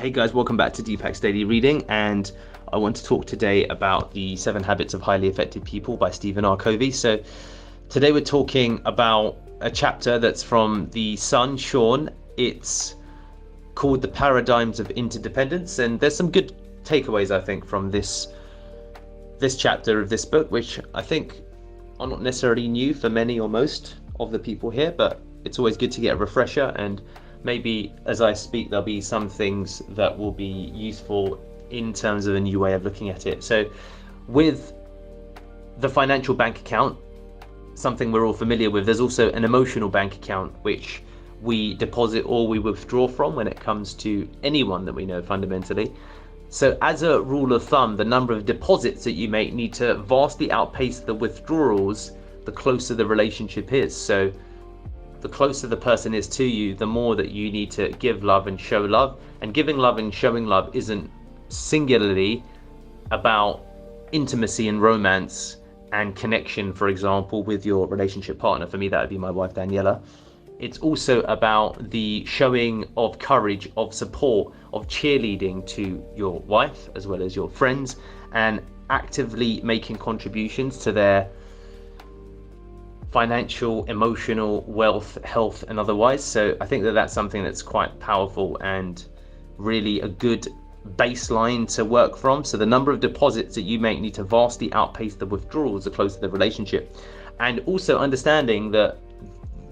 Hey guys, welcome back to Deepak's Daily Reading, and I want to talk today about the 7 Habits of Highly Effective People by Stephen R. Covey. So today we're talking about a chapter that's from the son, Sean. It's called the Paradigms of Interdependence, and there's some good takeaways, I think, from this chapter of this book, which I think are not necessarily new for many or most of the people here, but it's always good to get a refresher, and maybe as I speak there'll be some things that will be useful in terms of a new way of looking at it. So with the financial bank account, something we're all familiar with, there's also an emotional bank account which we deposit or we withdraw from when it comes to anyone that we know fundamentally. So as a rule of thumb, the number of deposits that you make need to vastly outpace the withdrawals the closer the relationship is. So the closer the person is to you, the more that you need to give love and show love. And giving love and showing love isn't singularly about intimacy and romance and connection, for example, with your relationship partner. For me, that would be my wife, Daniela. It's also about the showing of courage, of support, of cheerleading to your wife, as well as your friends, and actively making contributions to their financial, emotional, wealth, health, and otherwise. So I think that that's something that's quite powerful and really a good baseline to work from. So the number of deposits that you make need to vastly outpace the withdrawals the closer the relationship. And also understanding that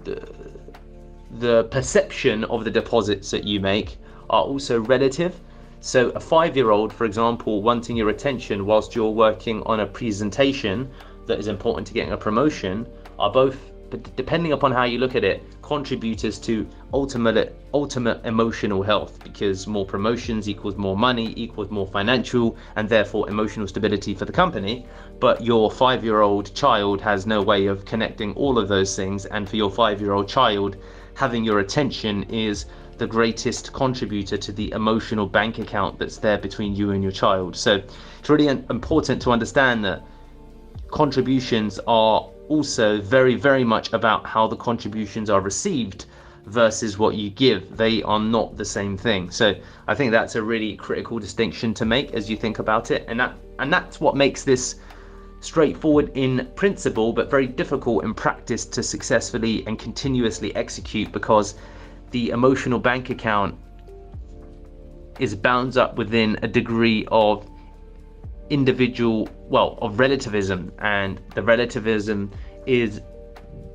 the perception of the deposits that you make are also relative. So a 5-year-old, for example, wanting your attention whilst you're working on a presentation that is important to getting a promotion, are both, depending upon how you look at it, contributors to ultimate emotional health, because more promotions equals more money, equals more financial and therefore emotional stability for the company. But your 5-year-old child has no way of connecting all of those things, and for your 5-year-old child, having your attention is the greatest contributor to the emotional bank account that's there between you and your child. So it's really important to understand that contributions are also very, very much about how the contributions are received versus what you give. They are not the same thing. So I think that's a really critical distinction to make as you think about it, and that's what makes this straightforward in principle but very difficult in practice to successfully and continuously execute, because the emotional bank account is bound up within a degree of of relativism, and the relativism is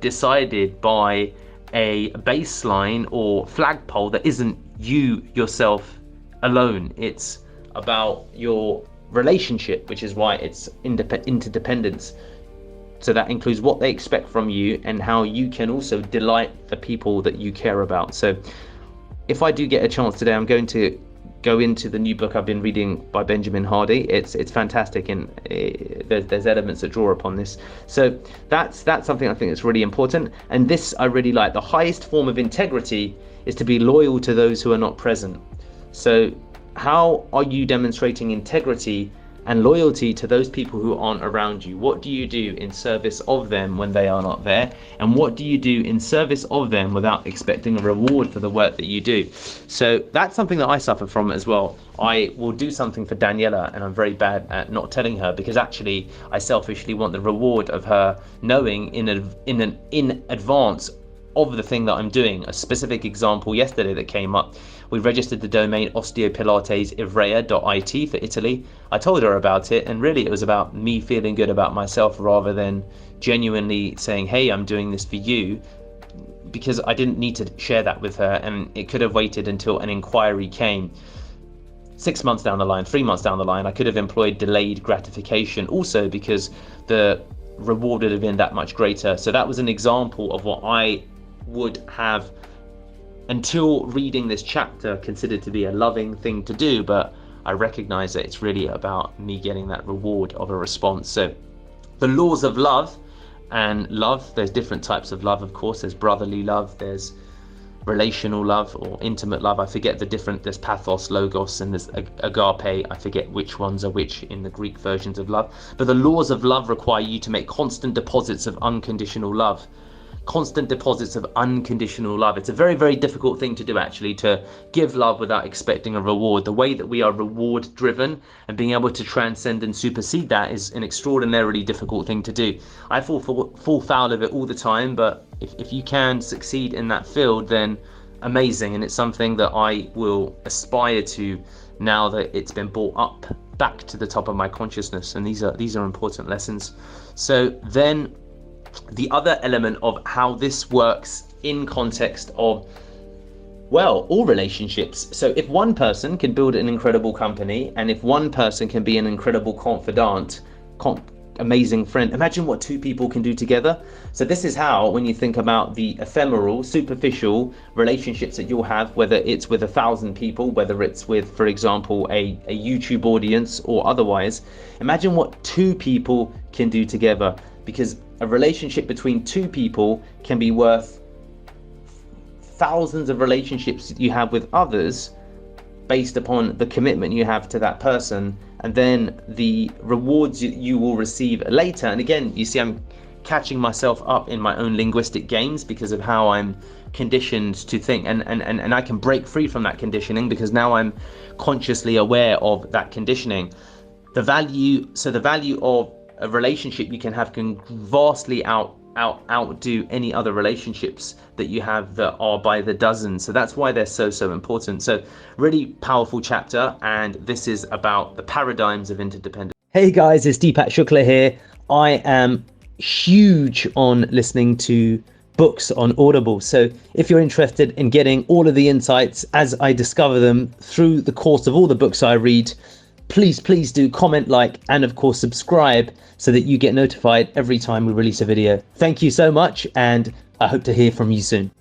decided by a baseline or flagpole that isn't you yourself alone. It's about your relationship, which is why it's interdependence. So that includes what they expect from you and how you can also delight the people that you care about. So if I do get a chance today, I'm going to go into the new book I've been reading by Benjamin Hardy. It's fantastic, and there's elements that draw upon this. So that's something I think that's really important, and this I really like. The highest form of integrity is to be loyal to those who are not present. So how are you demonstrating integrity and loyalty to those people who aren't around you? What do you do in service of them when they are not there? And what do you do in service of them without expecting a reward for the work that you do? So that's something that I suffer from as well. I will do something for Daniela and I'm very bad at not telling her, because actually I selfishly want the reward of her knowing in advance of the thing that I'm doing. A specific example yesterday that came up: we registered the domain osteopilatesivrea.it for Italy. I told her about it, and really it was about me feeling good about myself rather than genuinely saying, hey, I'm doing this for you, because I didn't need to share that with her, and it could have waited until an inquiry came 6 months down the line, 3 months down the line. I could have employed delayed gratification also, because the reward would have been that much greater. So that was an example of what I would have, until reading this chapter, considered to be a loving thing to do, but I recognize that it's really about me getting that reward of a response. So the laws of love, and love, there's different types of love, of course. There's brotherly love, there's relational love or intimate love. I forget the different, there's pathos, logos, and there's agape. I forget which ones are which in the Greek versions of love. But the laws of love require you to make constant deposits of unconditional love. constant deposits of unconditional love. It's a very, very difficult thing to do, actually, to give love without expecting a reward. The way that we are reward driven and being able to transcend and supersede that is an extraordinarily difficult thing to do. I fall foul of it all the time, but if you can succeed in that field, then amazing. And it's something that I will aspire to now that it's been brought up back to the top of my consciousness. And these are important lessons. So then the other element of how this works in context of, well, all relationships. So if one person can build an incredible company, and if one person can be an incredible confidant, amazing friend, imagine what two people can do together. So this is how, when you think about the ephemeral, superficial relationships that you'll have, whether it's with 1,000 people, whether it's with, for example, a YouTube audience or otherwise, imagine what two people can do together. Because a relationship between two people can be worth thousands of relationships that you have with others based upon the commitment you have to that person, and then the rewards you will receive later. And again, you see, I'm catching myself up in my own linguistic games because of how I'm conditioned to think, and I can break free from that conditioning because now I'm consciously aware of that conditioning. The value of a relationship you can have can vastly outdo any other relationships that you have that are by the dozen. So that's why they're so important. So really powerful chapter, and this is about the paradigms of interdependence. Hey guys, it's Deepak Shukla here. I am huge on listening to books on Audible. So if you're interested in getting all of the insights as I discover them through the course of all the books I read, please do comment, like, and of course subscribe so that you get notified every time we release a video. Thank you so much, and I hope to hear from you soon.